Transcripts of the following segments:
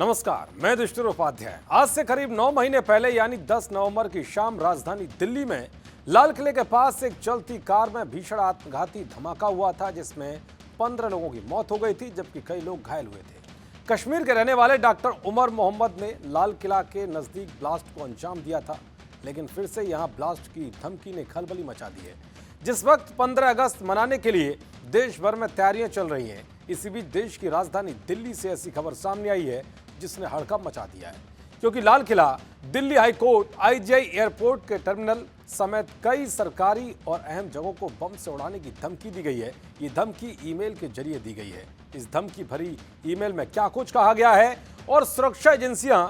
नमस्कार, मैं दुष्टुर उपाध्याय। आज से करीब 9 महीने पहले यानी 10 नवंबर की शाम राजधानी दिल्ली में लाल किले के पास एक चलती कार में भीषण आत्मघाती धमाका हुआ था, जिसमें 15 लोगों की मौत हो गई थी, जबकि कई लोग घायल हुए थे। कश्मीर के रहने वाले डॉक्टर उमर मोहम्मद ने लाल किला के नजदीक ब्लास्ट को अंजाम दिया था, लेकिन फिर से यहां ब्लास्ट की धमकी ने खलबली मचा दी है। जिस वक्त 15 अगस्त मनाने के लिए देश भर में तैयारियां चल रही हैं, इसी बीच देश की राजधानी दिल्ली से ऐसी खबर सामने आई है जिसने हड़कंप मचा दिया है, क्योंकि Lal Qila, Delhi high court, IGI airport के टर्मिनल समेत कई सरकारी और अहम जगहों को बम से उड़ाने की धमकी दी गई है। ये धमकी ईमेल के जरिए दी गई है। इस धमकी भरी ईमेल में क्या कुछ कहा गया है और सुरक्षा एजेंसियां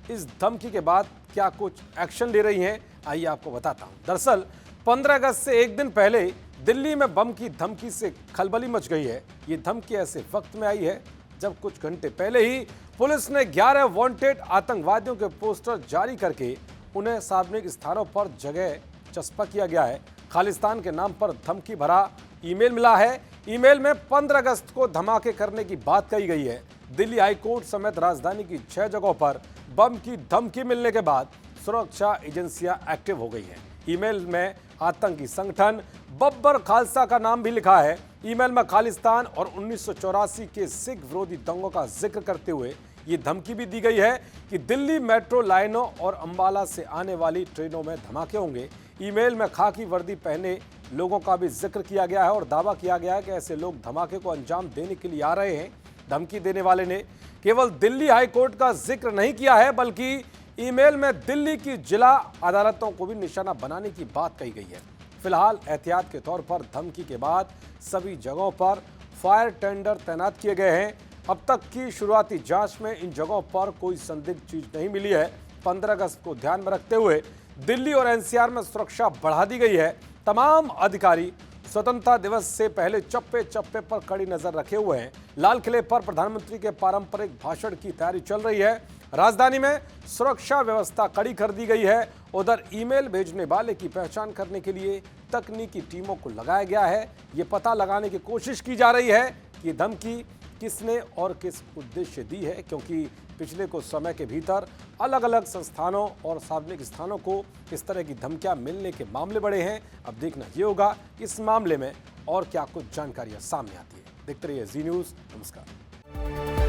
इस धमकी के बाद क्या कुछ एक्शन ले रही हैं, आइए आपको बताता हूं। दरअसल 15 अगस्त से एक दिन पहले दिल्ली में बम की धमकी से खलबली मच गई है। ये धमकी ऐसे वक्त में आई है जब कुछ घंटे पहले ही पुलिस ने 11 वांटेड आतंकवादियों के पोस्टर जारी करके उन्हें सार्वजनिक स्थानों पर जगह चस्पा किया गया है। खालिस्तान के नाम पर धमकी भरा ईमेल मिला है। ईमेल में 15 अगस्त को धमाके करने की बात कही गई है। दिल्ली हाई कोर्ट समेत राजधानी की 6 जगहों पर बम की धमकी मिलने के बाद सुरक्षा एजेंसियां एक्टिव हो गई हैं। ईमेल में आतंकी संगठन बब्बर खालसा का नाम भी लिखा है। ईमेल में खालिस्तान और 1984 के सिख विरोधी दंगों का जिक्र करते हुए ये धमकी भी दी गई है कि दिल्ली मेट्रो लाइनों और अंबाला से आने वाली ट्रेनों में धमाके होंगे। ईमेल में खाकी वर्दी पहने लोगों का भी जिक्र किया गया है और दावा किया गया है कि ऐसे लोग धमाके को अंजाम देने के लिए आ रहे हैं। धमकी देने वाले ने केवल दिल्ली हाई कोर्ट का जिक्र नहीं किया है, बल्कि ईमेल में दिल्ली की जिला अदालतों को भी निशाना बनाने की बात कही गई है। फिलहाल एहतियात के तौर पर धमकी के बाद सभी जगहों पर फायर टेंडर तैनात किए गए हैं। अब तक की शुरुआती जांच में इन जगहों पर कोई संदिग्ध चीज नहीं मिली है। 15 अगस्त को ध्यान में रखते हुए दिल्ली और एनसीआर में सुरक्षा बढ़ा दी गई है। तमाम अधिकारी स्वतंत्रता दिवस से पहले चप्पे चप्पे पर कड़ी नजर रखे हुए हैं। लाल किले पर प्रधानमंत्री के पारंपरिक भाषण की तैयारी चल रही है। राजधानी में सुरक्षा व्यवस्था कड़ी कर दी गई है। उधर ईमेल भेजने वाले की पहचान करने के लिए तकनीकी टीमों को लगाया गया है। ये पता लगाने की कोशिश की जा रही है कि ये धमकी किसने और किस उद्देश्य दी है, क्योंकि पिछले कुछ समय के भीतर अलग अलग संस्थानों और सार्वजनिक स्थानों को इस तरह की धमकियां मिलने के मामले बढ़े हैं। अब देखना ये होगा इस मामले में और क्या कुछ जानकारियां सामने आती है। देखते रहिए जी न्यूज़। नमस्कार।